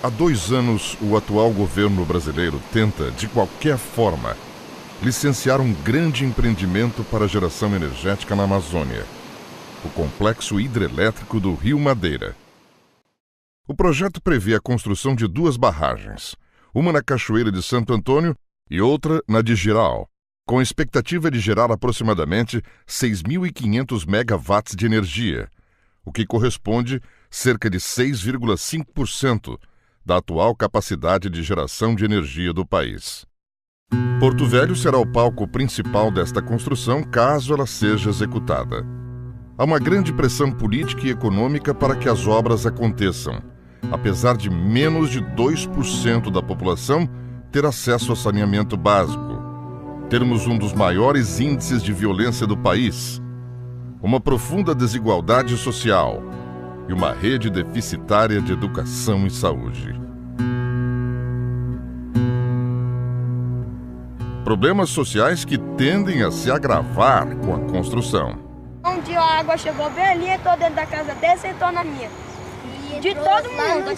Há 2 anos, o atual governo brasileiro tenta, de qualquer forma, licenciar um grande empreendimento para geração energética na Amazônia, o Complexo Hidrelétrico do Rio Madeira. O projeto prevê a construção de 2 barragens, uma na Cachoeira de Santo Antônio e outra na de Jirau, com a expectativa de gerar aproximadamente 6.500 megawatts de energia, o que corresponde cerca de 6,5% da atual capacidade de geração de energia do país. Porto Velho será o palco principal desta construção caso ela seja executada. Há uma grande pressão política e econômica para que as obras aconteçam, apesar de menos de 2% da população ter acesso a saneamento básico, termos um dos maiores índices de violência do país, uma profunda desigualdade social e uma rede deficitária de educação e saúde. Problemas sociais que tendem a se agravar com a construção. Um dia a água chegou bem ali, entrou dentro da casa dele, sentou na minha. De todo mundo.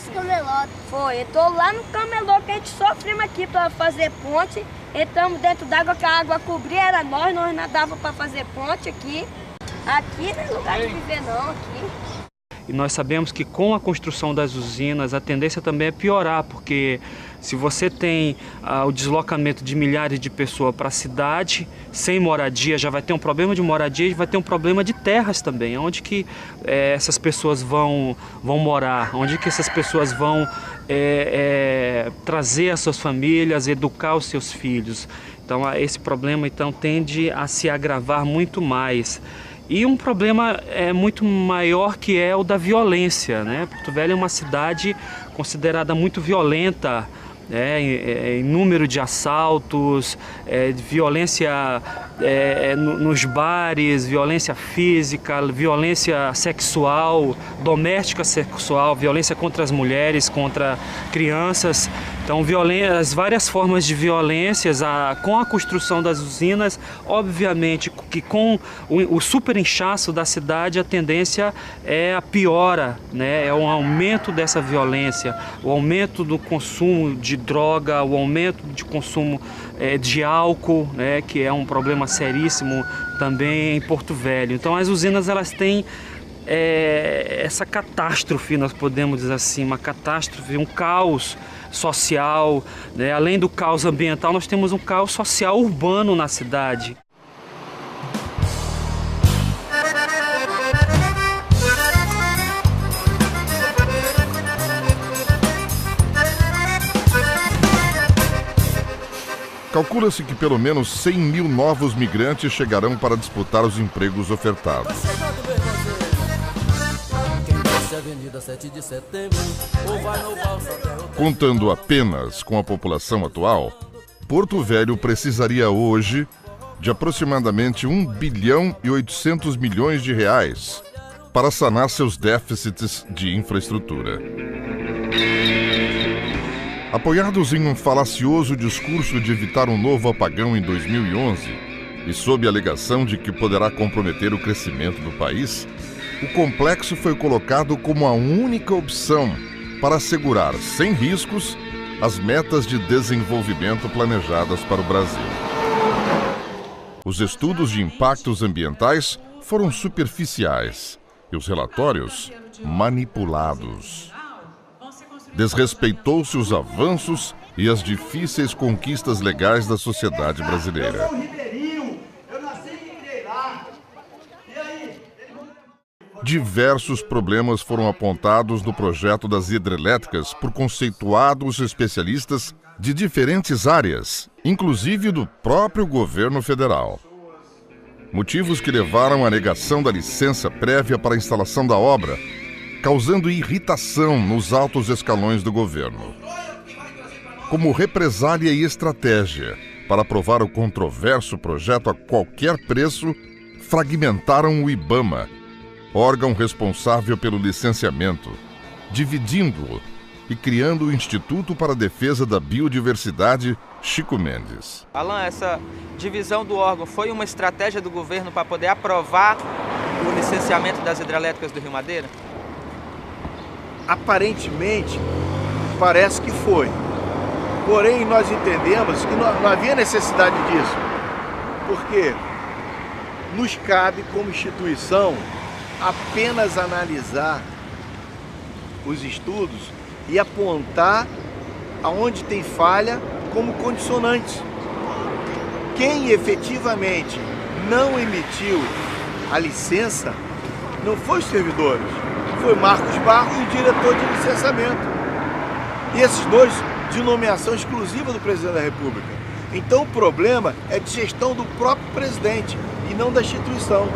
Foi, entrou lá no camelô que a gente sofremos aqui para fazer ponte. Entramos dentro d'água, que a água cobria, era nós nadávamos para fazer ponte aqui. Aqui não é lugar de viver não, aqui. E nós sabemos que com a construção das usinas a tendência também é piorar, porque se você tem o deslocamento de milhares de pessoas para a cidade, sem moradia, já vai ter um problema de moradia e vai ter um problema de terras também. Onde que essas pessoas vão morar? Onde que essas pessoas vão trazer as suas famílias, educar os seus filhos? Então esse problema tende a se agravar muito mais. E um problema muito maior que é o da violência, né? Porto Velho é uma cidade considerada muito violenta, em número de assaltos, violência nos bares, violência física, violência sexual, doméstica sexual, violência contra as mulheres, contra crianças. Então, as várias formas de violências, com a construção das usinas, obviamente que com o super inchaço da cidade, a tendência é a piora, né? É um aumento dessa violência, o aumento do consumo de droga, o aumento de consumo de álcool, né? Que é um problema seríssimo também em Porto Velho. Então, as usinas elas têm essa catástrofe, nós podemos dizer assim, uma catástrofe, um caos social, né? Além do caos ambiental, nós temos um caos social urbano na cidade. Calcula-se que pelo menos 100 mil novos migrantes chegarão para disputar os empregos ofertados. Contando apenas com a população atual, Porto Velho precisaria hoje de aproximadamente 1 bilhão e 800 milhões de reais para sanar seus déficits de infraestrutura. Apoiados em um falacioso discurso de evitar um novo apagão em 2011 e sob a alegação de que poderá comprometer o crescimento do país, o complexo foi colocado como a única opção para assegurar, sem riscos, as metas de desenvolvimento planejadas para o Brasil. Os estudos de impactos ambientais foram superficiais e os relatórios manipulados. Desrespeitou-se os avanços e as difíceis conquistas legais da sociedade brasileira. Diversos problemas foram apontados no projeto das hidrelétricas por conceituados especialistas de diferentes áreas, inclusive do próprio governo federal. Motivos que levaram à negação da licença prévia para a instalação da obra, causando irritação nos altos escalões do governo. Como represália e estratégia para aprovar o controverso projeto a qualquer preço, fragmentaram o IBAMA, órgão responsável pelo licenciamento, dividindo-o e criando o Instituto para a Defesa da Biodiversidade Chico Mendes. Alan, essa divisão do órgão foi uma estratégia do governo para poder aprovar o licenciamento das hidrelétricas do Rio Madeira? Aparentemente, Parece que foi. Porém, nós entendemos que não havia necessidade disso, porque nos cabe, como instituição, apenas analisar os estudos e apontar aonde tem falha como condicionantes. Quem efetivamente não emitiu a licença não foi os servidores, foi Marcos Barros, o diretor de licenciamento. E esses dois de nomeação exclusiva do presidente da República. Então o problema é de gestão do próprio presidente e não da instituição.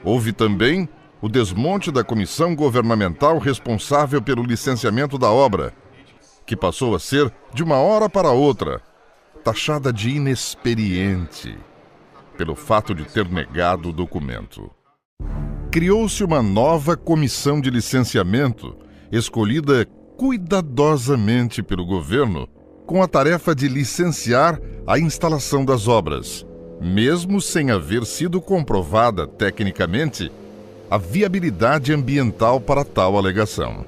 Houve também o desmonte da comissão governamental responsável pelo licenciamento da obra, que passou a ser, de uma hora para outra, taxada de inexperiente, pelo fato de ter negado o documento. Criou-se uma nova comissão de licenciamento, escolhida cuidadosamente pelo governo, com a tarefa de licenciar a instalação das obras, mesmo sem haver sido comprovada tecnicamente a viabilidade ambiental para tal alegação.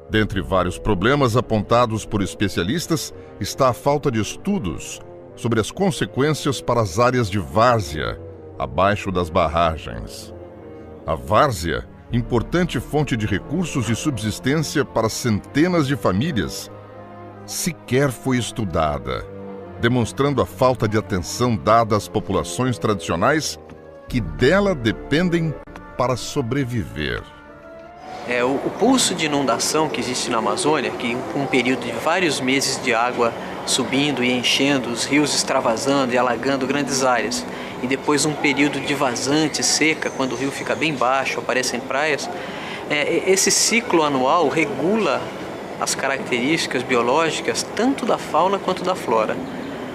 Dentre vários problemas apontados por especialistas está a falta de estudos sobre as consequências para as áreas de várzea, abaixo das barragens. A várzea, importante fonte de recursos e subsistência para centenas de famílias, sequer foi estudada, demonstrando a falta de atenção dada às populações tradicionais que dela dependem para sobreviver. O pulso de inundação que existe na Amazônia, que um período de vários meses de água subindo e enchendo, os rios extravasando e alagando grandes áreas, e depois um período de vazante, seca, quando o rio fica bem baixo, aparecem praias, esse ciclo anual regula as características biológicas tanto da fauna quanto da flora.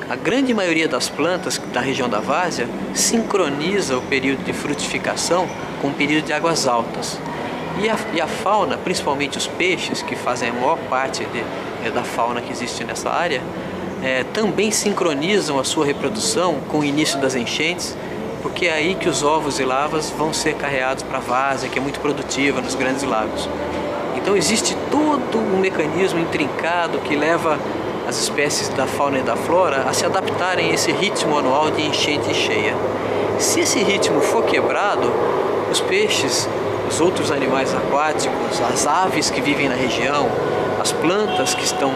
A grande maioria das plantas da região da várzea sincroniza o período de frutificação com o período de águas altas. E a fauna, principalmente os peixes, que fazem a maior parte da fauna que existe nessa área, também sincronizam a sua reprodução com o início das enchentes, porque é aí que os ovos e larvas vão ser carreados para a várzea, que é muito produtiva nos grandes lagos. Então existe todo um mecanismo intrincado que leva as espécies da fauna e da flora a se adaptarem a esse ritmo anual de enchente e cheia. Se esse ritmo for quebrado, os peixes, os outros animais aquáticos, as aves que vivem na região, as plantas que estão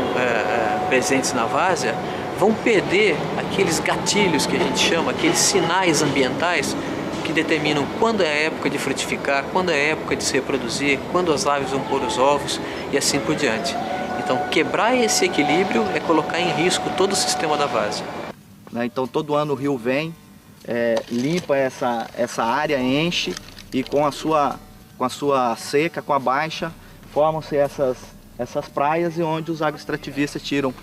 presentes na várzea, vão perder aqueles gatilhos que a gente chama, aqueles sinais ambientais que determinam quando é a época de frutificar, quando é a época de se reproduzir, quando as aves vão pôr os ovos e assim por diante. Então, quebrar esse equilíbrio é colocar em risco todo o sistema da várzea. Então, todo ano o rio vem, limpa essa área, enche e com a sua seca, com a baixa, formam-se essas praias e onde os agroextrativistas tiram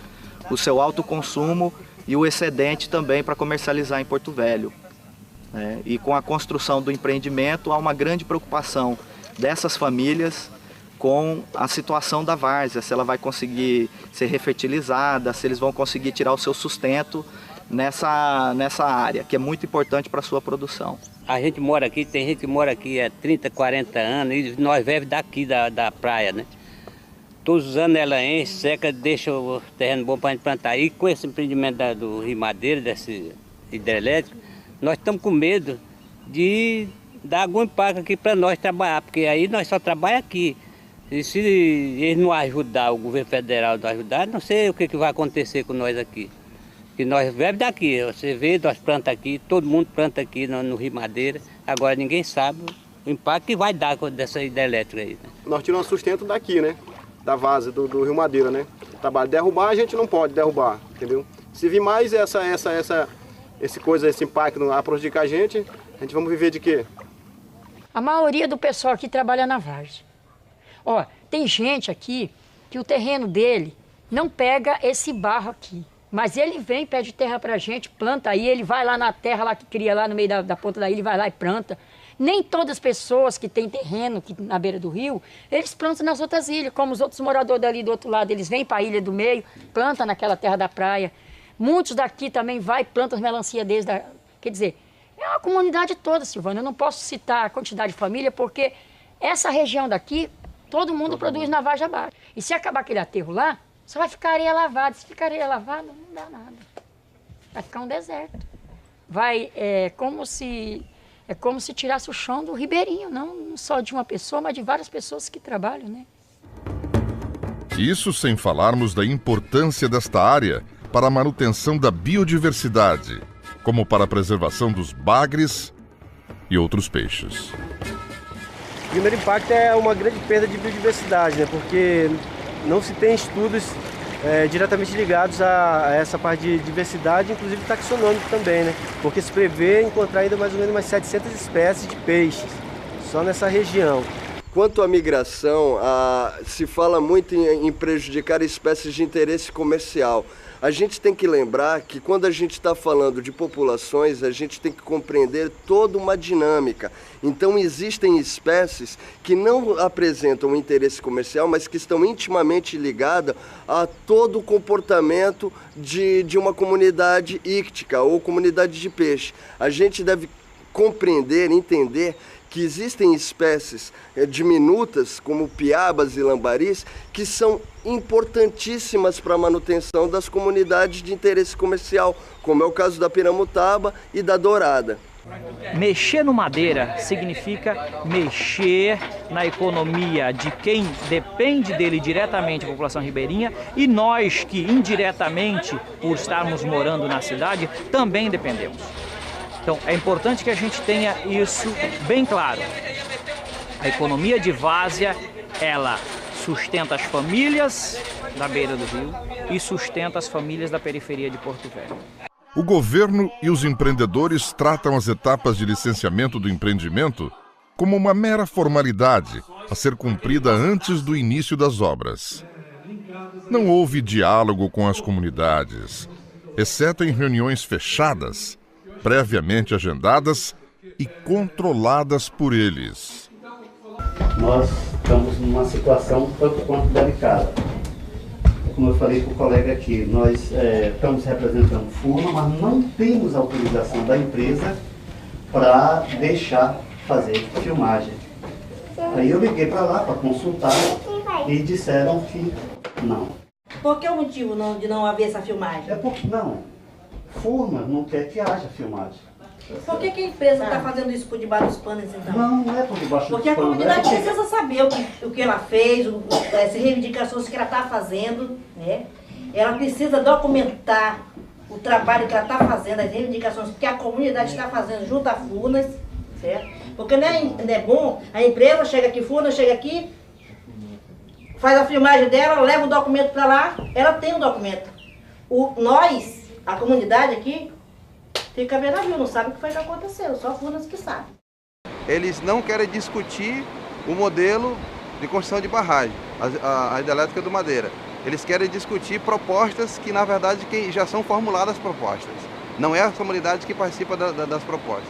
o seu alto consumo e o excedente também para comercializar em Porto Velho. E com a construção do empreendimento há uma grande preocupação dessas famílias com a situação da várzea, se ela vai conseguir ser refertilizada, se eles vão conseguir tirar o seu sustento nessa área, que é muito importante para a sua produção. A gente mora aqui, tem gente que mora aqui há 30, 40 anos e nós vivemos daqui da praia, né? Todos os anos ela enche, seca, deixa o terreno bom para a gente plantar. E com esse empreendimento do Rio Madeira, desse hidrelétrico, nós estamos com medo de dar algum impacto aqui para nós trabalhar, porque aí nós só trabalhamos aqui. E se eles não ajudar, o governo federal não ajudar, não sei o que vai acontecer com nós aqui. Que nós vivemos daqui, você vê, nós plantamos aqui, todo mundo planta aqui no Rio Madeira, agora ninguém sabe o impacto que vai dar dessa hidrelétrica aí. Né? Nós tiramos sustento daqui, né? Da várzea do Rio Madeira, né? Trabalho derrubar, a gente não pode derrubar, entendeu? Se vir mais esse impacto a prejudicar a gente vamos viver de quê? A maioria do pessoal aqui trabalha na várzea. Ó, tem gente aqui que o terreno dele não pega esse barro aqui. Mas ele vem, pede terra pra gente, planta aí, ele vai lá na terra lá que cria lá no meio da ponta da ilha, ele vai lá e planta. Nem todas as pessoas que têm terreno na beira do rio, eles plantam nas outras ilhas, como os outros moradores dali do outro lado, eles vêm para a ilha do meio, plantam naquela terra da praia. Muitos daqui também vai e plantam as melancia deles. Quer dizer, é uma comunidade toda, Silvana. Eu não posso citar a quantidade de família, porque essa região daqui Todo mundo produz na vargem abaixo. E se acabar aquele aterro lá, só vai ficar areia lavada. Se ficar areia lavada, não dá nada. Vai ficar um deserto. É como se tirasse o chão do ribeirinho, não só de uma pessoa, mas de várias pessoas que trabalham, né? Isso sem falarmos da importância desta área para a manutenção da biodiversidade, como para a preservação dos bagres e outros peixes. O primeiro impacto é uma grande perda de biodiversidade, né? Porque não se tem estudos diretamente ligados a essa parte de diversidade, inclusive taxonômico também, né? Porque se prevê encontrar ainda mais ou menos umas 700 espécies de peixes, só nessa região. Quanto à migração, se fala muito em prejudicar espécies de interesse comercial. A gente tem que lembrar que quando a gente está falando de populações, a gente tem que compreender toda uma dinâmica. Então existem espécies que não apresentam interesse comercial, mas que estão intimamente ligadas a todo o comportamento de uma comunidade íctica ou comunidade de peixe. A gente deve compreender, entender que existem espécies diminutas, como piabas e lambaris, que são importantíssimas para a manutenção das comunidades de interesse comercial, como é o caso da piramutaba e da dourada. Mexer no Madeira significa mexer na economia de quem depende dele diretamente, a população ribeirinha, e nós que indiretamente, por estarmos morando na cidade, também dependemos. Então, é importante que a gente tenha isso bem claro. A economia de várzea, ela sustenta as famílias da beira do rio e sustenta as famílias da periferia de Porto Velho. O governo e os empreendedores tratam as etapas de licenciamento do empreendimento como uma mera formalidade a ser cumprida antes do início das obras. Não houve diálogo com as comunidades, exceto em reuniões fechadas, previamente agendadas e controladas por eles. Nós estamos numa situação tanto quanto delicada. Como eu falei para o colega aqui, nós estamos representando FURMA, mas não temos autorização da empresa para deixar fazer filmagem. Aí eu liguei para lá para consultar e disseram que não. Por que o motivo de não haver essa filmagem? É porque não. FURMA não quer que haja filmagem. Por que a empresa está fazendo isso por debaixo dos panos, então? Não é por debaixo dos panos. Porque a comunidade precisa saber o que ela fez, as reivindicações que ela está fazendo, né? Ela precisa documentar o trabalho que ela está fazendo, as reivindicações que a comunidade está fazendo junto à FURNAS, certo? Porque não é bom, a empresa chega aqui, FURNAS chega aqui, faz a filmagem dela, leva o documento para lá, ela tem o documento. Nós, a comunidade aqui, fica vendo a não sabe o que foi que aconteceu, só FURNAS que sabe. Eles não querem discutir o modelo de construção de barragem, a hidrelétrica do Madeira. Eles querem discutir propostas que, na verdade, já são formuladas propostas. Não é a comunidade que participa das propostas.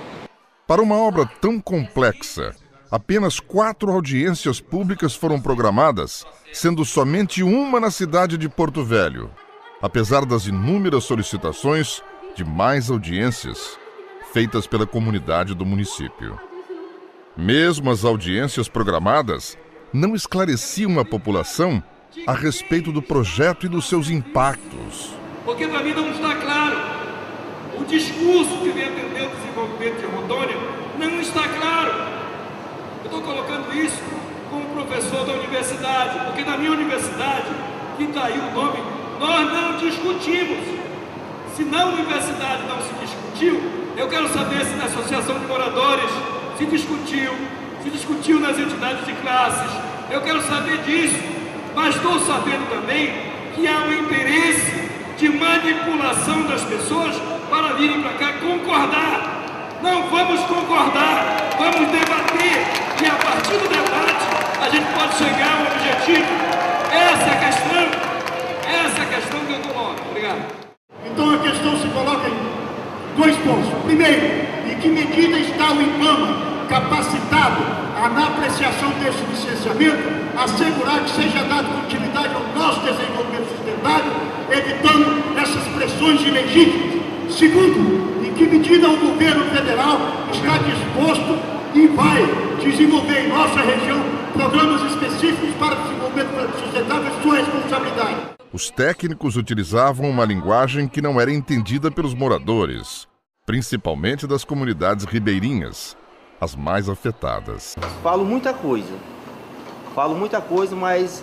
Para uma obra tão complexa, apenas 4 audiências públicas foram programadas, sendo somente uma na cidade de Porto Velho, apesar das inúmeras solicitações de mais audiências feitas pela comunidade do município. Mesmo as audiências programadas não esclareciam a população a respeito do projeto e dos seus impactos. Porque para mim não está claro. O discurso que vem atender o desenvolvimento de Rondônia não está claro. Eu estou colocando isso como professor da universidade, porque na minha universidade, que está aí o nome, nós não discutimos. Se na universidade não se discutiu, eu quero saber se na associação de moradores se discutiu nas entidades de classes. Eu quero saber disso. Mas estou sabendo também que há um interesse de manipulação das pessoas para virem para cá concordar. Não vamos concordar, vamos debater e a partir do debate a gente pode chegar a um objetivo. Essa é a questão que eu coloco. Obrigado. Então a questão se coloca em 2 pontos. Primeiro, em que medida está o IBAMA capacitado na apreciação desse licenciamento, assegurar que seja dado continuidade ao nosso desenvolvimento sustentável, evitando essas pressões ilegítimas. Segundo, em que medida o governo federal está disposto e vai desenvolver em nossa região programas específicos para o desenvolvimento sustentável e sua responsabilidade. Os técnicos utilizavam uma linguagem que não era entendida pelos moradores, principalmente das comunidades ribeirinhas, as mais afetadas. Falo muita coisa, mas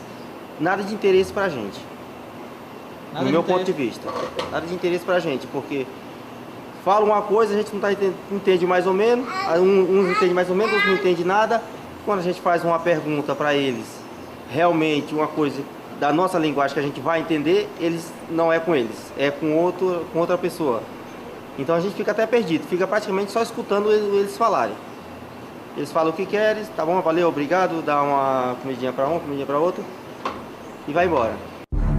nada de interesse pra gente. No meu ponto de vista, nada de interesse pra gente, porque fala uma coisa, a gente não entende mais ou menos, uns entendem mais ou menos, outros não entendem nada. Quando a gente faz uma pergunta para eles, realmente uma coisa da nossa linguagem que a gente vai entender, eles não é com eles, é com outra pessoa. Então a gente fica até perdido, fica praticamente só escutando eles falarem. Eles falam o que querem, tá bom, valeu, obrigado, dá uma comidinha para um, comidinha para outro e vai embora.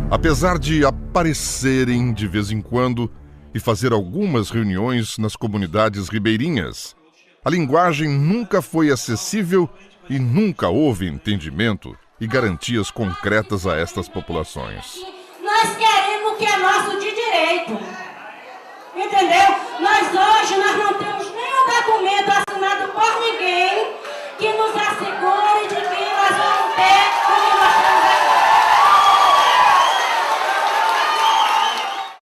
Apesar de aparecerem de vez em quando e fazer algumas reuniões nas comunidades ribeirinhas, a linguagem nunca foi acessível e nunca houve entendimento e garantias concretas a estas populações. Nós queremos o que é nosso de direito, entendeu? Nós hoje não temos nenhum documento assinado por ninguém que nos assegure de que nós vamos ter o que nós temos aqui.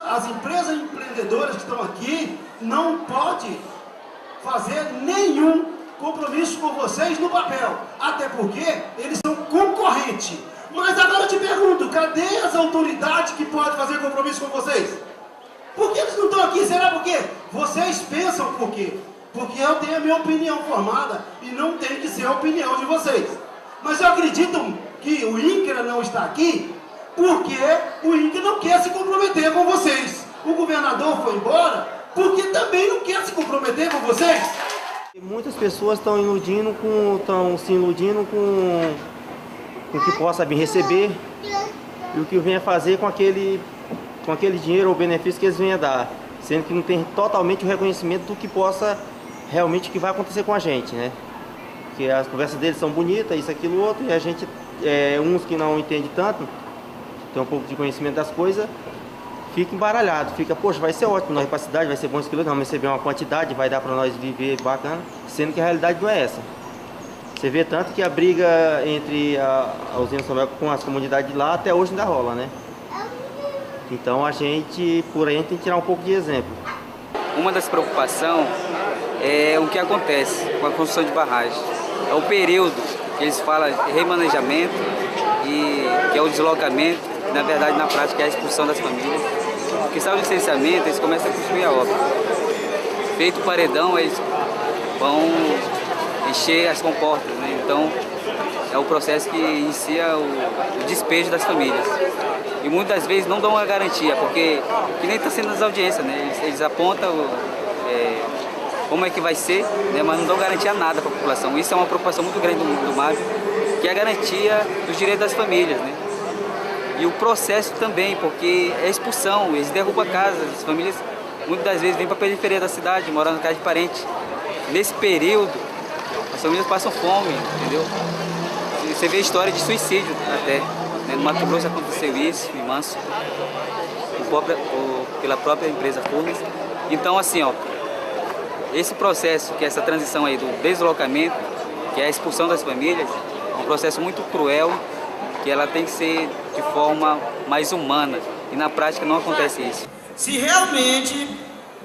As empresas empreendedoras que estão aqui não podem fazer nenhum compromisso com vocês no papel, até porque eles são concorrentes. Mas agora eu te pergunto, cadê as autoridades que podem fazer compromisso com vocês? Por que eles não estão aqui? Será por quê? Vocês pensam por quê? Porque eu tenho a minha opinião formada e não tem que ser a opinião de vocês. Mas eu acredito que o INCRA não está aqui porque o INCRA não quer se comprometer com vocês. O governador foi embora porque também não quer se comprometer com vocês. Muitas pessoas estão se iludindo com o que possa vir receber e o que venha fazer com aquele dinheiro ou benefício que eles venham dar, sendo que não tem totalmente o reconhecimento do que possa realmente o que vai acontecer com a gente, né? Porque as conversas deles são bonitas, isso, aquilo, outro, e a gente, uns que não entendem tanto, tem um pouco de conhecimento das coisas, fica embaralhado, fica, poxa, vai ser ótimo, nós para a cidade, vai ser bom isso, aquilo, vamos receber uma quantidade, vai dar para nós viver bacana, sendo que a realidade não é essa. Você vê tanto que a briga entre a usina São Mel com as comunidades de lá até hoje ainda rola, né? Então a gente, por aí, a gente tem que tirar um pouco de exemplo. Uma das preocupações é o que acontece com a construção de barragem. É o período que eles falam de remanejamento, e que é o deslocamento, que na verdade na prática é a expulsão das famílias. Porque sai o licenciamento, eles começam a construir a obra. Feito o paredão, eles vão encher as comportas, né? Então é o processo que inicia o despejo das famílias. E muitas das vezes não dão uma garantia, porque que nem está sendo nas audiências, né? Eles apontam como é que vai ser, né? Mas não dão garantia nada para a população. Isso é uma preocupação muito grande do MAB, que é a garantia dos direitos das famílias, né? E o processo também, porque é expulsão, eles derrubam casas, as famílias muitas das vezes vêm para a periferia da cidade, morando na casa de parente. Nesse período, as famílias passam fome, entendeu? Você vê a história de suicídio até. Né? No Mato Grosso aconteceu isso, em Manso, pela própria empresa Furnas. Então, assim, ó, esse processo, que é essa transição aí do deslocamento, que é a expulsão das famílias, é um processo muito cruel, que ela tem que ser de forma mais humana, e na prática não acontece isso. Se realmente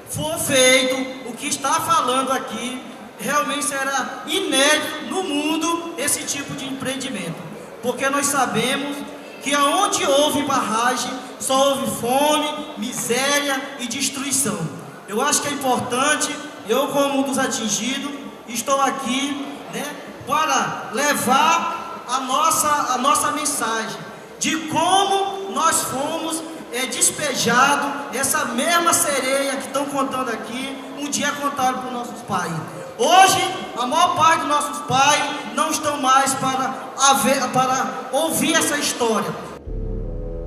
for feito o que está falando aqui, realmente será inédito no mundo esse tipo de empreendimento, porque nós sabemos que aonde houve barragem só houve fome, miséria e destruição. Eu acho que é importante, eu como um dos atingidos, estou aqui, né, para levar a nossa mensagem de como nós fomos despejados, essa mesma sereia que estão contando aqui, um dia contaram para os nossos pais. Hoje, a maior parte dos nossos pais não estão mais para ouvir essa história.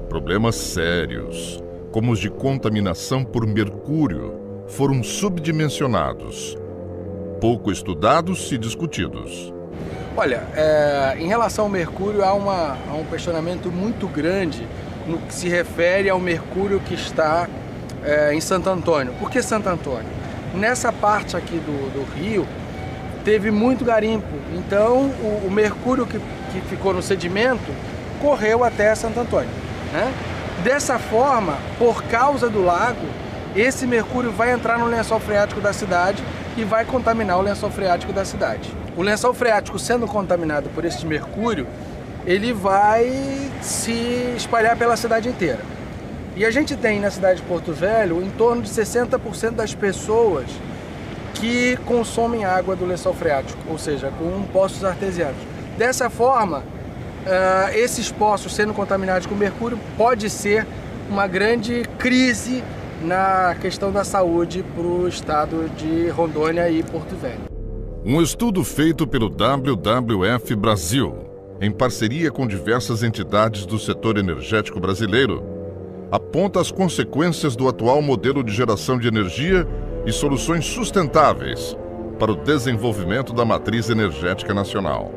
Problemas sérios, como os de contaminação por mercúrio, foram subdimensionados, pouco estudados e discutidos. Olha, em relação ao mercúrio, há um questionamento muito grande no que se refere ao mercúrio que está em Santo Antônio. Por que Santo Antônio? Nessa parte aqui do rio, teve muito garimpo. Então o mercúrio que ficou no sedimento correu até Santo Antônio, né? Dessa forma, por causa do lago, esse mercúrio vai entrar no lençol freático da cidade e vai contaminar o lençol freático da cidade. O lençol freático sendo contaminado por esse mercúrio, ele vai se espalhar pela cidade inteira. E a gente tem na cidade de Porto Velho em torno de 60% das pessoas que consomem água do lençol freático, ou seja, com poços artesianos. Dessa forma, esses poços sendo contaminados com mercúrio pode ser uma grande crise na questão da saúde para o estado de Rondônia e Porto Velho. Um estudo feito pelo WWF Brasil, em parceria com diversas entidades do setor energético brasileiro, aponta as consequências do atual modelo de geração de energia e soluções sustentáveis para o desenvolvimento da matriz energética nacional.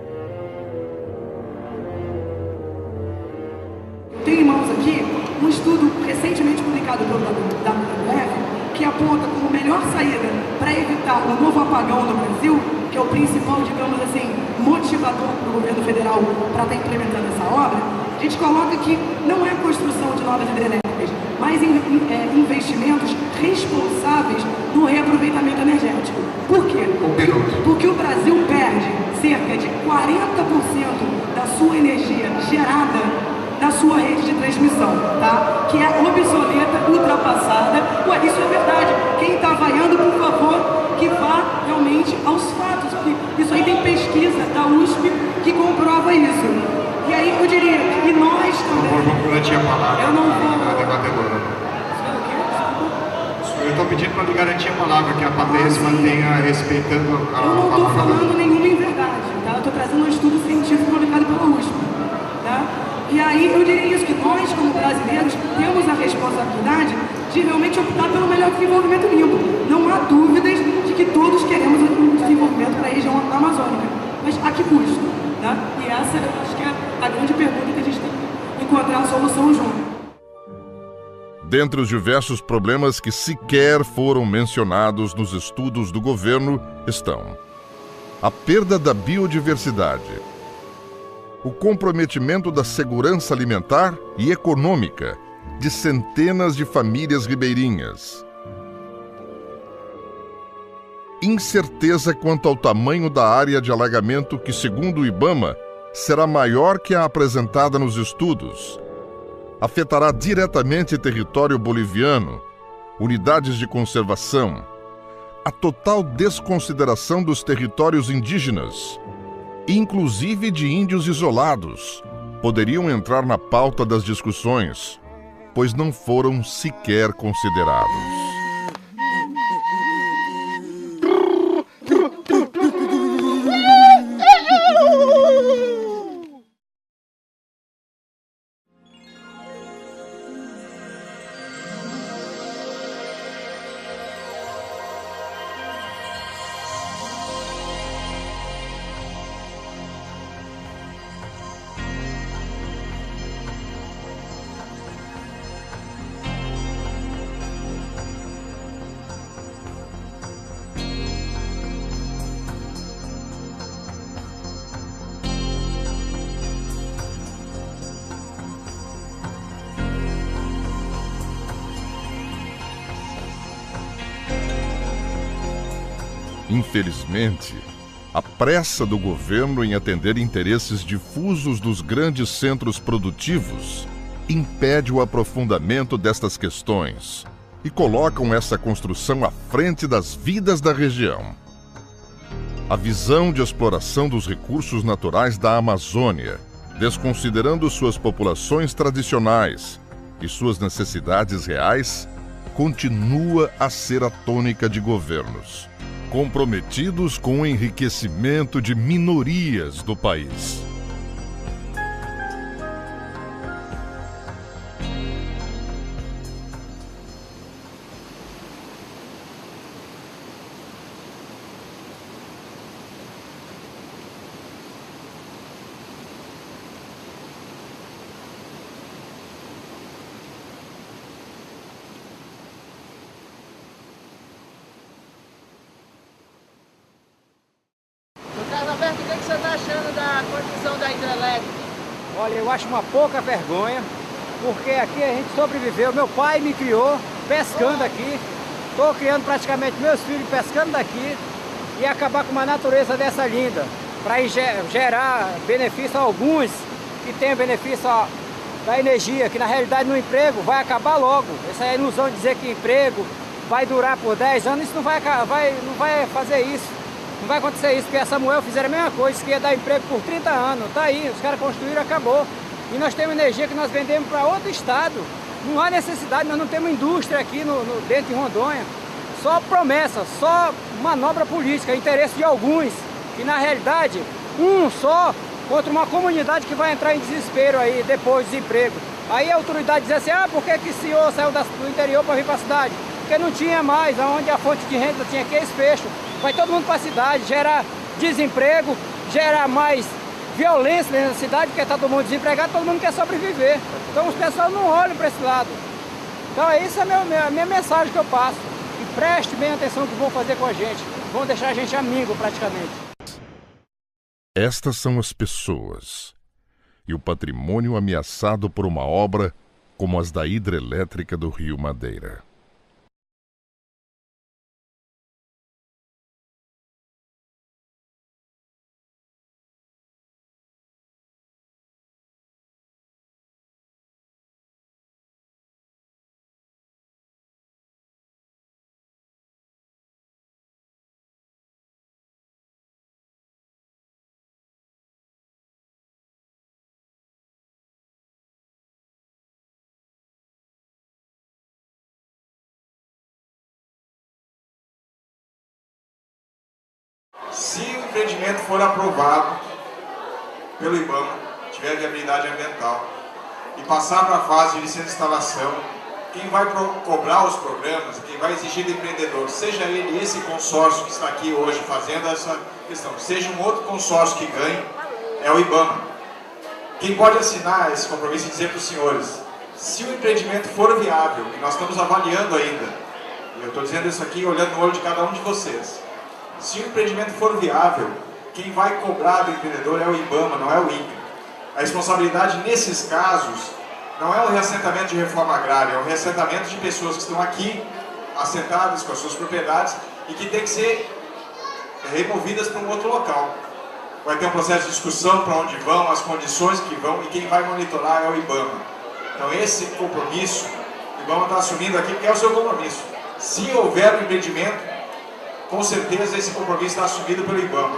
Tenho em mãos aqui um estudo recentemente publicado pelo WWF que aponta como melhor saída para evitar um novo apagão no Brasil, que é o principal, digamos assim, motivador para o governo federal para estar implementando essa obra. A gente coloca que não é a construção de novas hidrelétricas, mas investimentos responsáveis no reaproveitamento energético. Por quê? Porque o Brasil perde cerca de 40% da sua energia gerada da sua rede de transmissão, tá? Que é obsoleta, ultrapassada. Ué, isso é verdade. Quem está vaiando, por favor, que vá realmente aos fatos, porque isso aí tem pesquisa da USP que comprova isso. E aí eu diria que nós também... Por favor, vamos garantir a palavra. Eu não vou... A debatedora. Eu estou pedindo para me garantir a palavra, que a plateia se mantenha respeitando a palavra. Eu não estou falando nenhuma inverdade, tá? Eu estou trazendo um estudo científico publicado pela USP, tá? E aí eu diria isso, que nós, como brasileiros, temos a responsabilidade de realmente optar pelo melhor desenvolvimento limpo. Não há dúvidas de que todos queremos um desenvolvimento para a região amazônica. Mas a que custo? Tá? E essa, eu acho que é a grande pergunta que a gente tem que encontrar a solução junto. Dentre os diversos problemas que sequer foram mencionados nos estudos do governo estão a perda da biodiversidade, o comprometimento da segurança alimentar e econômica de centenas de famílias ribeirinhas, incerteza quanto ao tamanho da área de alagamento que, segundo o IBAMA, será maior que a apresentada nos estudos, afetará diretamente território boliviano, unidades de conservação, a total desconsideração dos territórios indígenas, inclusive de índios isolados, poderiam entrar na pauta das discussões, pois não foram sequer considerados. Infelizmente, a pressa do governo em atender interesses difusos dos grandes centros produtivos impede o aprofundamento destas questões e colocam essa construção à frente das vidas da região. A visão de exploração dos recursos naturais da Amazônia, desconsiderando suas populações tradicionais e suas necessidades reais, continua a ser a tônica de governos comprometidos com o enriquecimento de minorias do país. achando da condição da hidrelétrica? Olha, eu acho uma pouca vergonha, porque aqui a gente sobreviveu. Meu pai me criou pescando aqui. Estou criando praticamente meus filhos pescando daqui e acabar com uma natureza dessa linda, para gerar benefício a alguns que têm benefício da energia, que na realidade no emprego vai acabar logo. Essa é a ilusão de dizer que emprego vai durar por 10 anos, isso não vai fazer isso. Não vai acontecer isso, porque a Samuel fizeram a mesma coisa, que ia dar emprego por 30 anos. Tá aí, os caras construíram, acabou. E nós temos energia que nós vendemos para outro estado. Não há necessidade, nós não temos indústria aqui dentro de Rondônia. Só promessa, só manobra política, interesse de alguns. E na realidade, um só contra uma comunidade que vai entrar em desespero aí depois do desemprego. Aí a autoridade diz assim, por que o senhor saiu do interior para vir para a cidade? Porque não tinha mais, onde a fonte de renda tinha que esse fecho. Vai todo mundo para a cidade, gerar desemprego, gerar mais violência na cidade, porque está todo mundo desempregado, todo mundo quer sobreviver. Então os pessoal não olham para esse lado. Então essa é a minha mensagem que eu passo. E preste bem atenção no que vão fazer com a gente. Vão deixar a gente amigo praticamente. Estas são as pessoas e o patrimônio ameaçado por uma obra como as da hidrelétrica do Rio Madeira. Se o empreendimento for aprovado pelo IBAMA, tiver viabilidade ambiental e passar para a fase de licença de instalação, quem vai cobrar os programas, quem vai exigir do empreendedor, seja ele esse consórcio que está aqui hoje fazendo essa questão, seja um outro consórcio que ganhe, é o IBAMA. Quem pode assinar esse compromisso e dizer para os senhores, se o empreendimento for viável, e nós estamos avaliando ainda, e eu estou dizendo isso aqui olhando no olho de cada um de vocês, se o empreendimento for viável, quem vai cobrar do empreendedor é o IBAMA, não é o INCRA. A responsabilidade nesses casos não é um reassentamento de reforma agrária, é um reassentamento de pessoas que estão aqui, assentadas com as suas propriedades e que têm que ser removidas para um outro local. Vai ter um processo de discussão para onde vão, as condições que vão e quem vai monitorar é o IBAMA. Então esse compromisso, o IBAMA está assumindo aqui porque é o seu compromisso. Se houver um empreendimento, com certeza esse compromisso está assumido pelo IBAMA.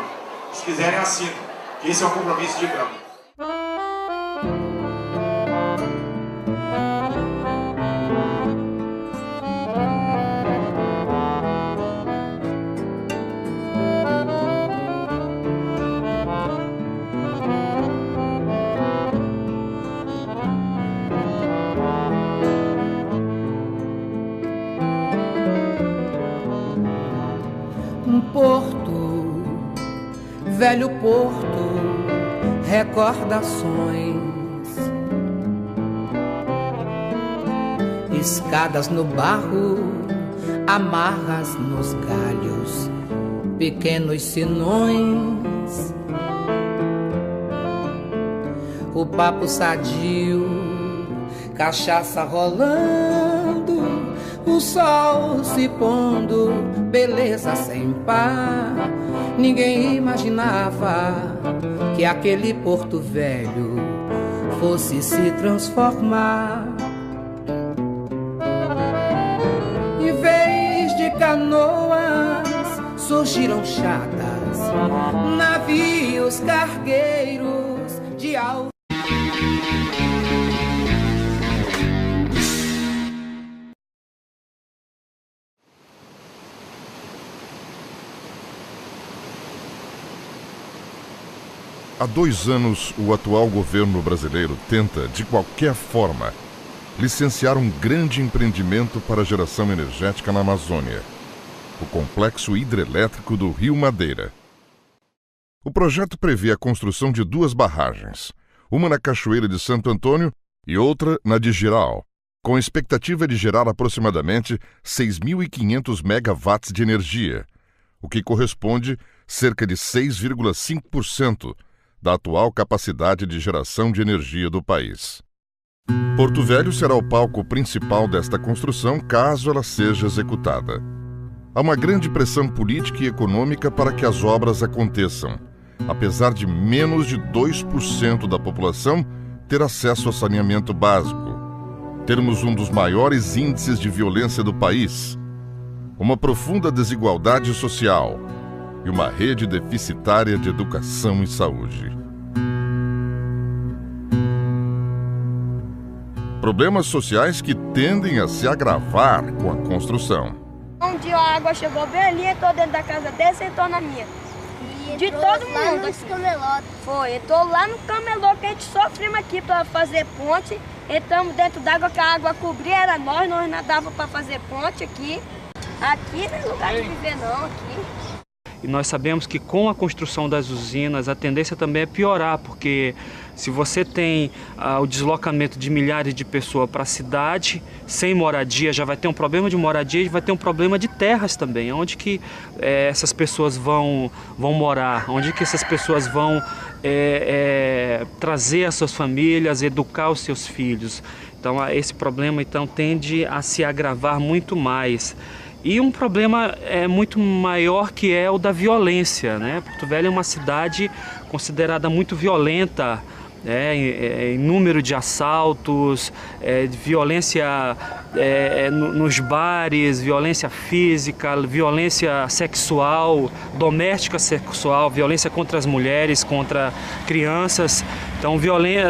Se quiserem, assinam. Esse é um compromisso de IBAMA. Porto, velho porto, recordações, escadas no barro, amarras nos galhos, pequenos sinões, o papo sadio, cachaça rolando, o sol se pondo, beleza sem par. Ninguém imaginava que aquele Porto Velho fosse se transformar. Em vez de canoas, surgiram chatas, navios cargueiros de alto. Há 2 anos, o atual governo brasileiro tenta, de qualquer forma, licenciar um grande empreendimento para geração energética na Amazônia, o complexo hidrelétrico do Rio Madeira. O projeto prevê a construção de 2 barragens, uma na Cachoeira de Santo Antônio e outra na de Jirau, com a expectativa de gerar aproximadamente 6.500 megawatts de energia, o que corresponde cerca de 6,5% da atual capacidade de geração de energia do país. Porto Velho será o palco principal desta construção caso ela seja executada. Há uma grande pressão política e econômica para que as obras aconteçam, apesar de menos de 2% da população ter acesso a saneamento básico. Termos um dos maiores índices de violência do país, uma profunda desigualdade social e uma rede deficitária de educação e saúde. Problemas sociais que tendem a se agravar com a construção. Um dia a água chegou bem ali, entrou dentro da casa dele, sentou na minha. De todo mundo. Foi, entrou lá no camelô que a gente sofremos aqui para fazer ponte. Entramos dentro d'água, que a água cobria, era nós nadávamos para fazer ponte aqui. Aqui não é lugar de viver não, aqui. E nós sabemos que com a construção das usinas, a tendência também é piorar, porque se você tem o deslocamento de milhares de pessoas para a cidade, sem moradia, já vai ter um problema de moradia e vai ter um problema de terras também. Onde que essas pessoas vão morar? Onde que essas pessoas vão trazer as suas famílias, educar os seus filhos? Então esse problema tende a se agravar muito mais. E um problema muito maior, que é o da violência, né? Porto Velho é uma cidade considerada muito violenta, em número de assaltos, violência nos bares, violência física, violência sexual, doméstica sexual, violência contra as mulheres, contra crianças. Então,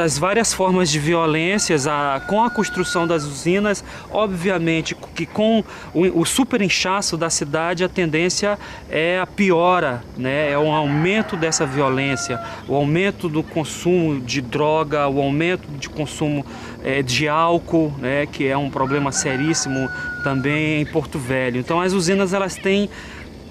as várias formas de violências, com a construção das usinas, obviamente que com o super inchaço da cidade, a tendência é a piora, né? É um aumento dessa violência, o aumento do consumo de droga, o aumento de consumo de álcool, né? Que é um problema seríssimo também em Porto Velho. Então, as usinas, elas têm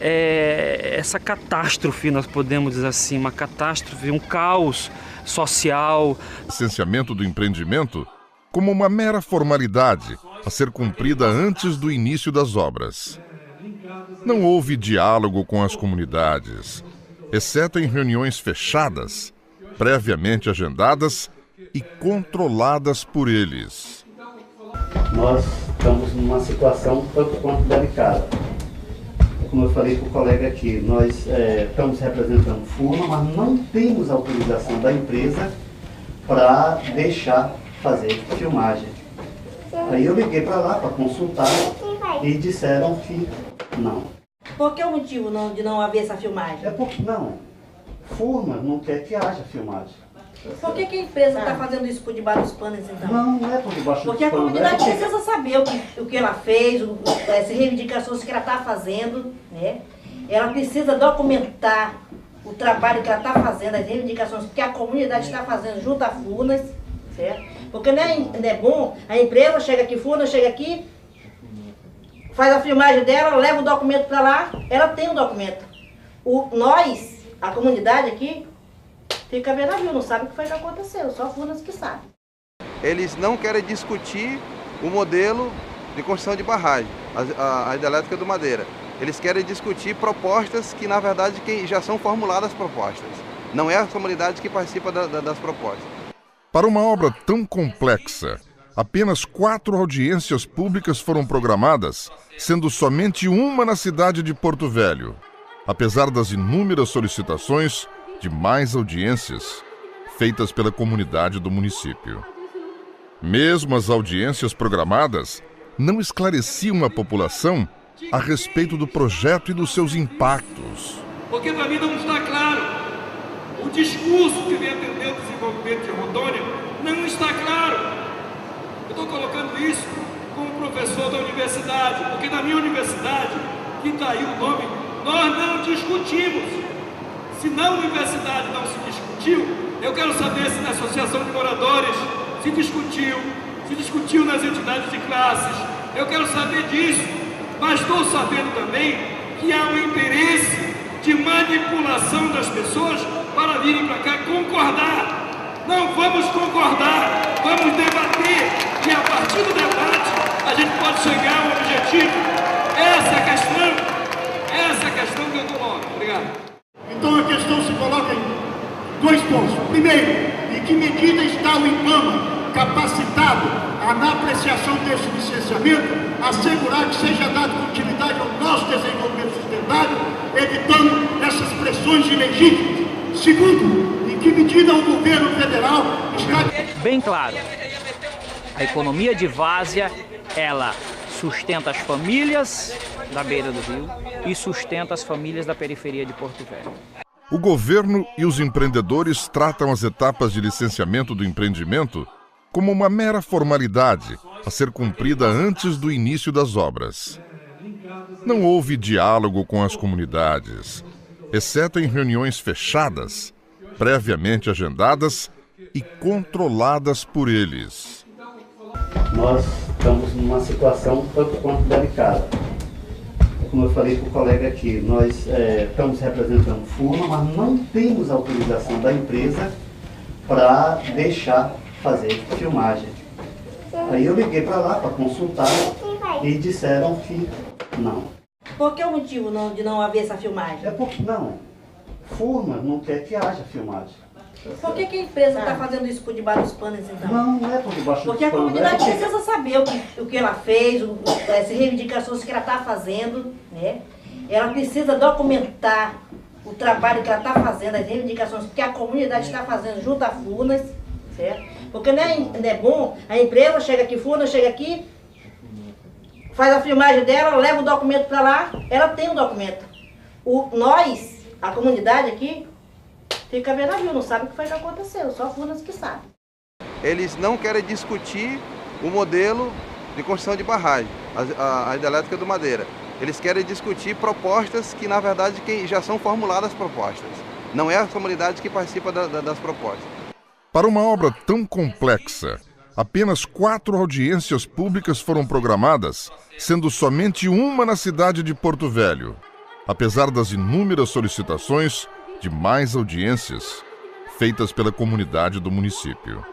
essa catástrofe, nós podemos dizer assim, uma catástrofe, um caos social. Licenciamento do empreendimento como uma mera formalidade a ser cumprida antes do início das obras. Não houve diálogo com as comunidades, exceto em reuniões fechadas, previamente agendadas e controladas por eles. Nós estamos numa situação tanto quanto delicada. Como eu falei para o colega aqui, nós estamos representando Furma, mas não temos autorização da empresa para deixar fazer filmagem. Aí eu liguei para lá para consultar e disseram que não. Por que o motivo de não haver essa filmagem? É porque não. Furma não quer que haja filmagem. Por que a empresa está fazendo isso por debaixo dos panos, então? Não é por debaixo dos panos. Porque a comunidade precisa saber o que ela fez, as reivindicações que ela está fazendo, né? Ela precisa documentar o trabalho que ela está fazendo, as reivindicações que a comunidade está fazendo junto a Furnas, certo? Porque não é bom, a empresa chega aqui, Furnas chega aqui, faz a filmagem dela, leva o documento para lá, ela tem o documento. Nós, a comunidade aqui, fica vendo a não sabe o que foi que aconteceu, só Furnas que sabe. Eles não querem discutir o modelo de construção de barragem, a hidrelétrica do Madeira. Eles querem discutir propostas que, na verdade, já são formuladas propostas. Não é a comunidade que participa das propostas. Para uma obra tão complexa, apenas 4 audiências públicas foram programadas, sendo somente uma na cidade de Porto Velho, apesar das inúmeras solicitações de mais audiências feitas pela comunidade do município. Mesmo as audiências programadas não esclareciam a população a respeito do projeto e dos seus impactos. Porque para mim não está claro. O discurso que vem atender o desenvolvimento de Rondônia não está claro. Eu estou colocando isso como professor da universidade, porque na minha universidade, que está aí o nome, nós não discutimos. Se na universidade não se discutiu, eu quero saber se na associação de moradores se discutiu nas entidades de classes. Eu quero saber disso. Mas estou sabendo também que há um interesse de manipulação das pessoas para virem para cá concordar. Não vamos concordar, vamos debater e a partir do debate a gente pode chegar ao objetivo. Essa é a questão que eu coloco. Obrigado. Então a questão se coloca em 2 pontos. Primeiro, em que medida está o IBAMA capacitado na apreciação desse licenciamento, assegurar que seja dado continuidade ao nosso desenvolvimento sustentável, evitando essas pressões ilegítimas. Segundo, em que medida o governo federal está... Bem claro, a economia de várzea, ela sustenta as famílias da beira do rio e sustenta as famílias da periferia de Porto Velho. O governo e os empreendedores tratam as etapas de licenciamento do empreendimento como uma mera formalidade a ser cumprida antes do início das obras. Não houve diálogo com as comunidades, exceto em reuniões fechadas, previamente agendadas e controladas por eles. Nós estamos numa situação tanto quanto delicada. Como eu falei para o colega aqui, nós estamos representando FURMA, mas não temos autorização da empresa para deixar fazer filmagem. Aí eu liguei para lá para consultar e disseram que não. Por que o motivo de não haver essa filmagem? É porque não. FURMA não quer que haja filmagem. Por que a empresa está fazendo isso por debaixo dos panos, então? Não é por debaixo dos panos. Porque a comunidade precisa saber o que ela fez, as reivindicações que ela está fazendo, né? Ela precisa documentar o trabalho que ela está fazendo, as reivindicações que a comunidade está fazendo junto à FURNAS, certo? Porque não é bom, a empresa chega aqui, FURNAS chega aqui, faz a filmagem dela, leva o documento para lá, ela tem o documento. Nós, a comunidade aqui, fica vendo a rio, não sabe o que foi que aconteceu, só FURNAS que sabe. Eles não querem discutir o modelo de construção de barragem, a hidrelétrica do Madeira. Eles querem discutir propostas que, na verdade, já são formuladas propostas. Não é a comunidade que participa das propostas. Para uma obra tão complexa, apenas 4 audiências públicas foram programadas, sendo somente uma na cidade de Porto Velho, apesar das inúmeras solicitações de mais audiências feitas pela comunidade do município.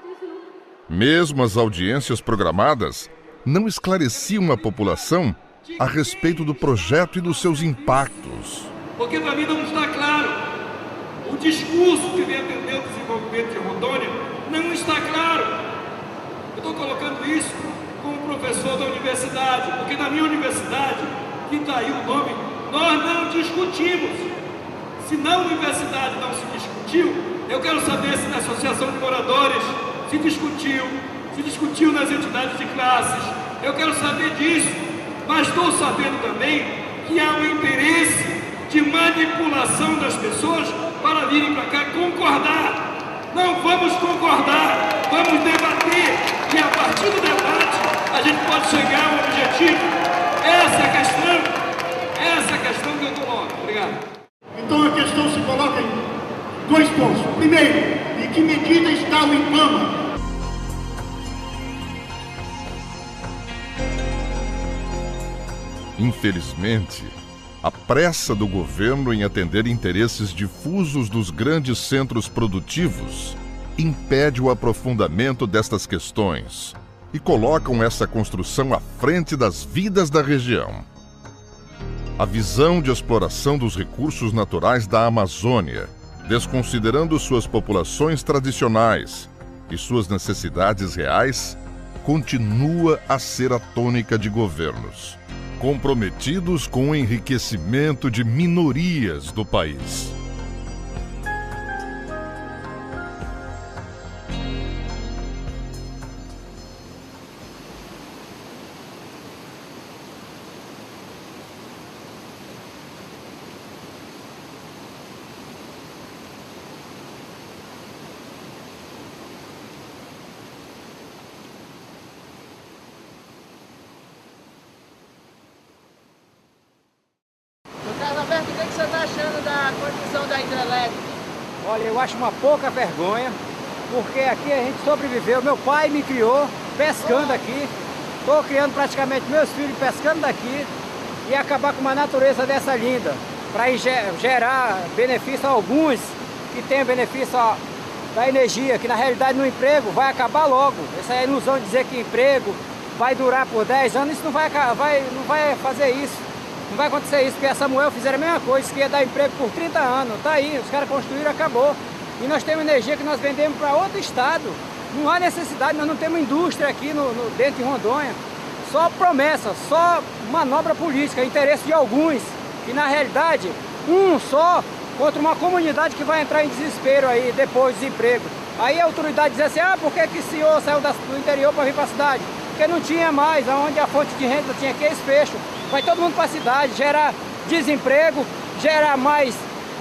Mesmo as audiências programadas não esclareciam a população a respeito do projeto e dos seus impactos. Porque para mim não está claro. O discurso que vem atender o desenvolvimento de Rondônia não está claro. Eu estou colocando isso como professor da universidade, porque na minha universidade, que está aí o nome, nós não discutimos. Se na universidade não se discutiu, eu quero saber se na associação de moradores se discutiu nas entidades de classes. Eu quero saber disso. Mas estou sabendo também que há um interesse de manipulação das pessoas para virem para cá concordar. Não vamos concordar, vamos debater e a partir do debate a gente pode chegar ao objetivo. Essa é a questão que eu coloco. Obrigado. Então a questão se coloca em 2 pontos. Primeiro, em que medida está o IBAMA? Infelizmente, a pressa do governo em atender interesses difusos dos grandes centros produtivos impede o aprofundamento destas questões e colocam essa construção à frente das vidas da região. A visão de exploração dos recursos naturais da Amazônia, desconsiderando suas populações tradicionais e suas necessidades reais, continua a ser a tônica de governos comprometidos com o enriquecimento de minorias do país. O que você está achando da construção da hidrelétrica? Olha, eu acho uma pouca vergonha, porque aqui a gente sobreviveu. Meu pai me criou pescando aqui. Estou criando praticamente meus filhos pescando daqui e acabar com uma natureza dessa linda, para gerar benefício a alguns que têm benefício da energia, que na realidade no emprego vai acabar logo. Essa é a ilusão de dizer que emprego vai durar por 10 anos, isso não vai fazer isso. Não vai acontecer isso, porque a Samuel fizeram a mesma coisa, que ia dar emprego por 30 anos. Tá aí, os caras construíram, acabou. e nós temos energia que nós vendemos para outro estado. Não há necessidade, nós não temos indústria aqui dentro de Rondônia. Só promessa, só manobra política, interesse de alguns. E na realidade, um só contra uma comunidade que vai entrar em desespero aí depois do desemprego. Aí a autoridade diz assim, por que esse senhor saiu do interior para vir para a cidade? Porque não tinha mais, onde a fonte de renda tinha que esse fecho. Vai todo mundo para a cidade, gerar desemprego, gerar mais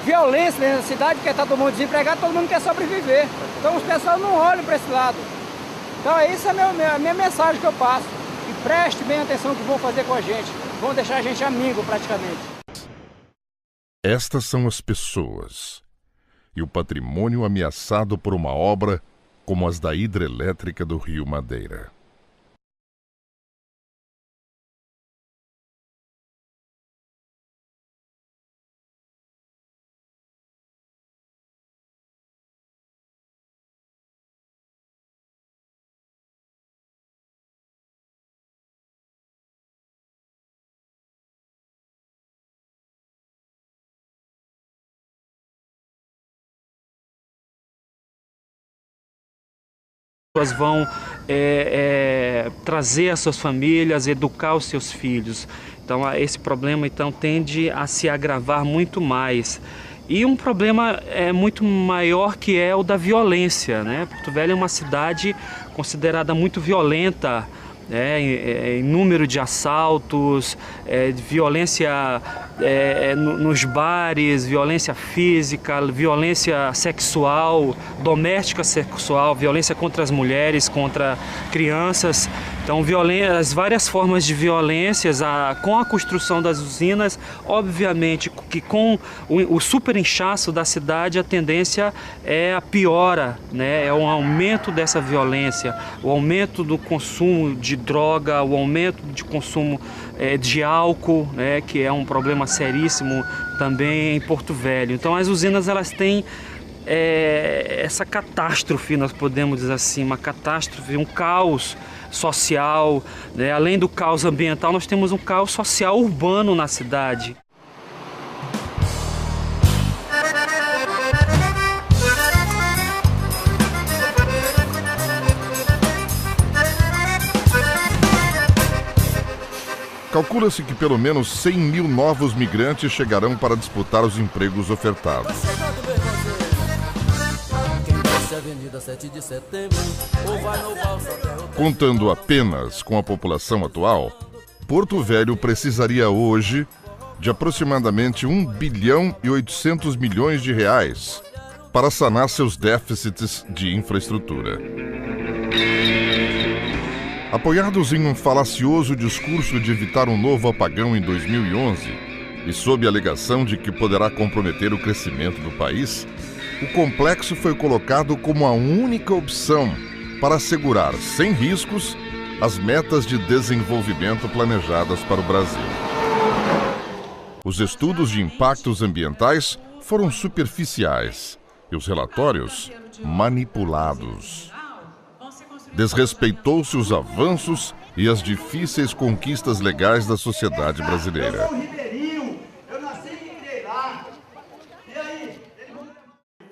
violência na cidade, porque está todo mundo desempregado, todo mundo quer sobreviver. Então os pessoal não olham para esse lado. Então essa é a minha mensagem que eu passo. E preste bem atenção no que vão fazer com a gente. Vão deixar a gente amigo praticamente. Estas são as pessoas e o patrimônio ameaçado por uma obra como as da hidrelétrica do Rio Madeira. Pessoas vão trazer as suas famílias, educar os seus filhos. Então esse problema tende a se agravar muito mais. E um problema muito maior que é o da violência, né? Porto Velho é uma cidade considerada muito violenta, em número de assaltos, violência nos bares, violência física, violência sexual, doméstica sexual, violência contra as mulheres, contra crianças. Então, as várias formas de violências, com a construção das usinas, obviamente que com o super inchaço da cidade, a tendência é a piora, né? É um aumento dessa violência, o aumento do consumo de droga, o aumento de consumo de álcool, né? Que é um problema seríssimo também em Porto Velho. Então as usinas elas têm essa catástrofe, nós podemos dizer assim, uma catástrofe, um caos social, né? Além do caos ambiental, nós temos um caos social urbano na cidade. Calcula-se que pelo menos 100 mil novos migrantes chegarão para disputar os empregos ofertados. Contando apenas com a população atual, Porto Velho precisaria hoje de aproximadamente 1 bilhão e 800 milhões de reais para sanar seus déficits de infraestrutura. Apoiados em um falacioso discurso de evitar um novo apagão em 2011 e sob a alegação de que poderá comprometer o crescimento do país, o complexo foi colocado como a única opção para assegurar, sem riscos, as metas de desenvolvimento planejadas para o Brasil. Os estudos de impactos ambientais foram superficiais e os relatórios manipulados. Desrespeitou-se os avanços e as difíceis conquistas legais da sociedade brasileira.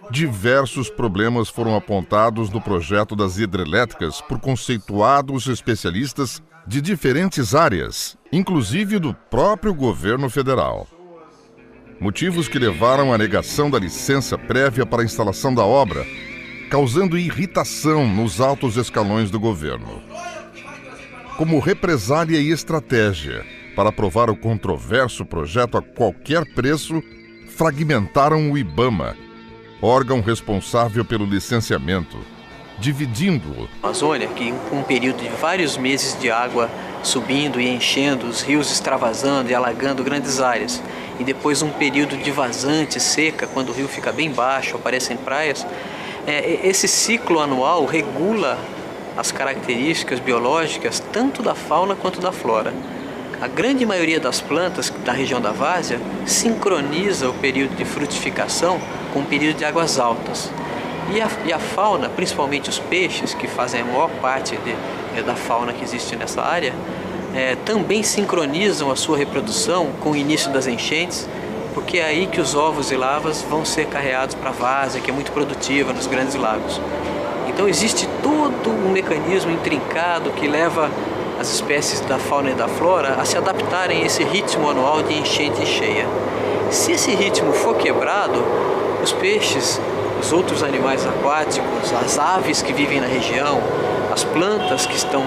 Diversos problemas foram apontados no projeto das hidrelétricas por conceituados especialistas de diferentes áreas, inclusive do próprio governo federal. Motivos que levaram à negação da licença prévia para a instalação da obra, causando irritação nos altos escalões do governo. Como represália e estratégia para aprovar o controverso projeto a qualquer preço, fragmentaram o IBAMA, órgão responsável pelo licenciamento, dividindo-o. A Amazônia, que com um período de vários meses de água subindo e enchendo, os rios extravasando e alagando grandes áreas, e depois um período de vazante, seca, quando o rio fica bem baixo, aparecem praias, esse ciclo anual regula as características biológicas tanto da fauna quanto da flora. A grande maioria das plantas da região da várzea sincroniza o período de frutificação com o período de águas altas. E a fauna, principalmente os peixes, que fazem a maior parte da fauna que existe nessa área, também sincronizam a sua reprodução com o início das enchentes porque é aí que os ovos e larvas vão ser carreados para a várzea, que é muito produtiva nos grandes lagos. Então existe todo um mecanismo intrincado que leva as espécies da fauna e da flora a se adaptarem a esse ritmo anual de enchente e cheia. Se esse ritmo for quebrado, os peixes, os outros animais aquáticos, as aves que vivem na região, as plantas que estão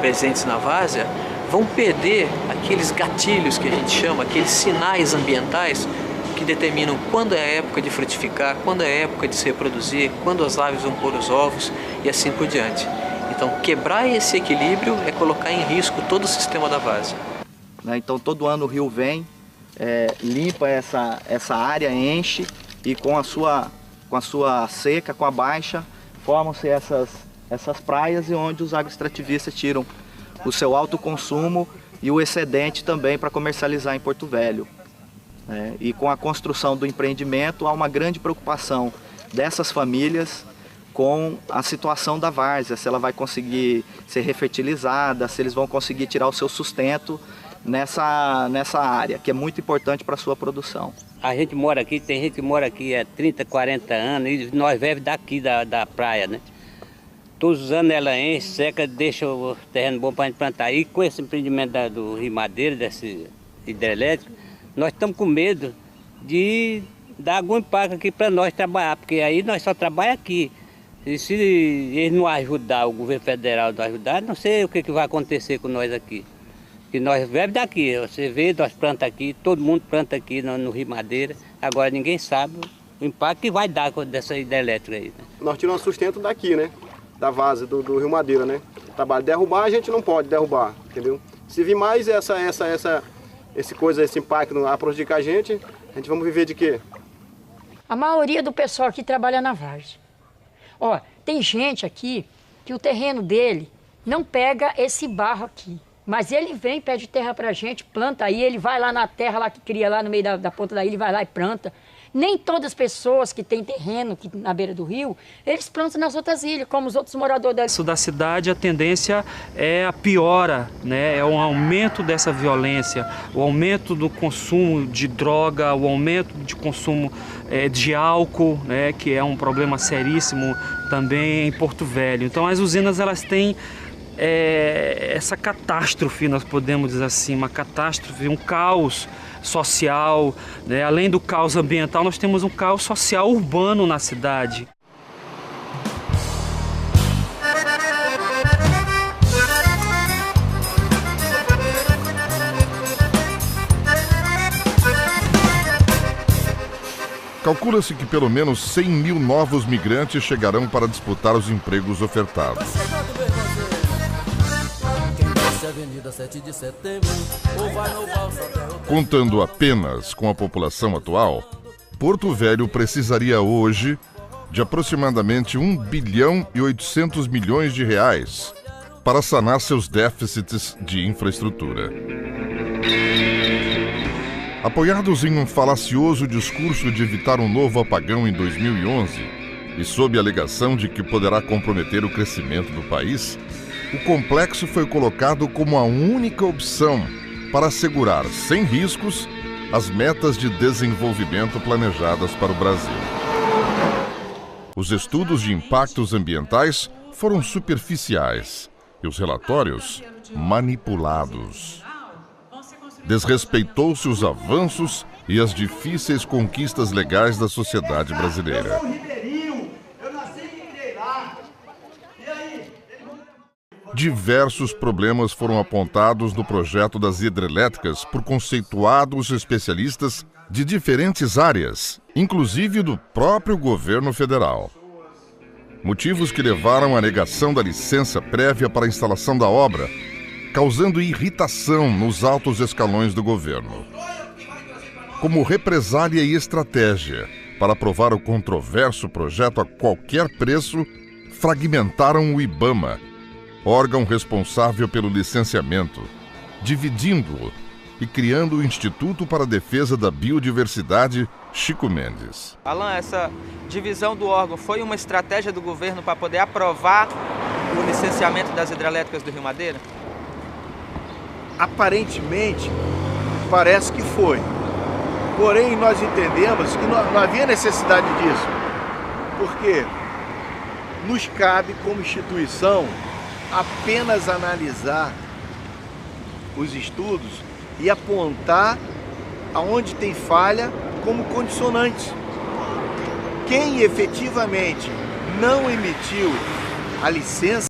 presentes na várzea, vão perder aqueles gatilhos que a gente chama, aqueles sinais ambientais que determinam quando é a época de frutificar, quando é a época de se reproduzir, quando as aves vão pôr os ovos e assim por diante. Então, quebrar esse equilíbrio é colocar em risco todo o sistema da várzea. Então, todo ano o rio vem, limpa essa área, enche e com a sua seca, com a baixa, formam-se essas praias e onde os agroextrativistas tiram o seu alto consumo e o excedente também para comercializar em Porto Velho. E com a construção do empreendimento há uma grande preocupação dessas famílias com a situação da várzea, se ela vai conseguir ser refertilizada, se eles vão conseguir tirar o seu sustento nessa área, que é muito importante para a sua produção. A gente mora aqui, tem gente que mora aqui há 30, 40 anos e nós vivemos daqui da praia, né? Todos os anos ela enche, seca, deixa o terreno bom para a gente plantar. E com esse empreendimento do Rio Madeira, desse hidrelétrico, nós estamos com medo de dar algum impacto aqui para nós trabalhar, porque aí nós só trabalhamos aqui. E se eles não ajudar, o governo federal não ajudar, não sei o que vai acontecer com nós aqui. Que nós vivemos daqui, você vê, nós plantamos aqui, todo mundo planta aqui no Rio Madeira. Agora ninguém sabe o impacto que vai dar dessa hidrelétrica aí. Né? Nós tiramos sustento daqui, né? Da várzea do Rio Madeira, né? Trabalho derrubar, a gente não pode derrubar, entendeu? Se vir mais esse impacto a prejudicar a gente vamos viver de quê? A maioria do pessoal aqui trabalha na várzea. Ó, tem gente aqui que o terreno dele não pega esse barro aqui. Mas ele vem, pede terra pra gente, planta aí, ele vai lá na terra lá que cria lá no meio da ponta da ilha, ele vai lá e planta. Nem todas as pessoas que têm terreno aqui na beira do rio, eles plantam nas outras ilhas, como os outros moradores da ilha. Isso da cidade, a tendência é a piora, né? É um aumento dessa violência, o aumento do consumo de droga, o aumento de consumo de álcool, né? Que é um problema seríssimo também em Porto Velho. Então as usinas elas têm essa catástrofe, nós podemos dizer assim, uma catástrofe, um caos social, né? Além do caos ambiental, nós temos um caos social urbano na cidade. Calcula-se que pelo menos 100 mil novos migrantes chegarão para disputar os empregos ofertados. Contando apenas com a população atual, Porto Velho precisaria hoje de aproximadamente 1 bilhão e 800 milhões de reais para sanar seus déficits de infraestrutura. Apoiados em um falacioso discurso de evitar um novo apagão em 2011 e sob a alegação de que poderá comprometer o crescimento do país, o complexo foi colocado como a única opção para assegurar, sem riscos, as metas de desenvolvimento planejadas para o Brasil. Os estudos de impactos ambientais foram superficiais e os relatórios manipulados. Desrespeitou-se os avanços e as difíceis conquistas legais da sociedade brasileira. Diversos problemas foram apontados no projeto das hidrelétricas por conceituados especialistas de diferentes áreas, inclusive do próprio governo federal. Motivos que levaram à negação da licença prévia para a instalação da obra, causando irritação nos altos escalões do governo. Como represália e estratégia para aprovar o controverso projeto a qualquer preço, fragmentaram o IBAMA, órgão responsável pelo licenciamento, dividindo-o e criando o Instituto para a Defesa da Biodiversidade Chico Mendes. Alan, essa divisão do órgão foi uma estratégia do governo para poder aprovar o licenciamento das hidrelétricas do Rio Madeira? Aparentemente, parece que foi. Porém, nós entendemos que não havia necessidade disso, porque nos cabe, como instituição, apenas analisar os estudos e apontar aonde tem falha como condicionantes. Quem efetivamente não emitiu a licença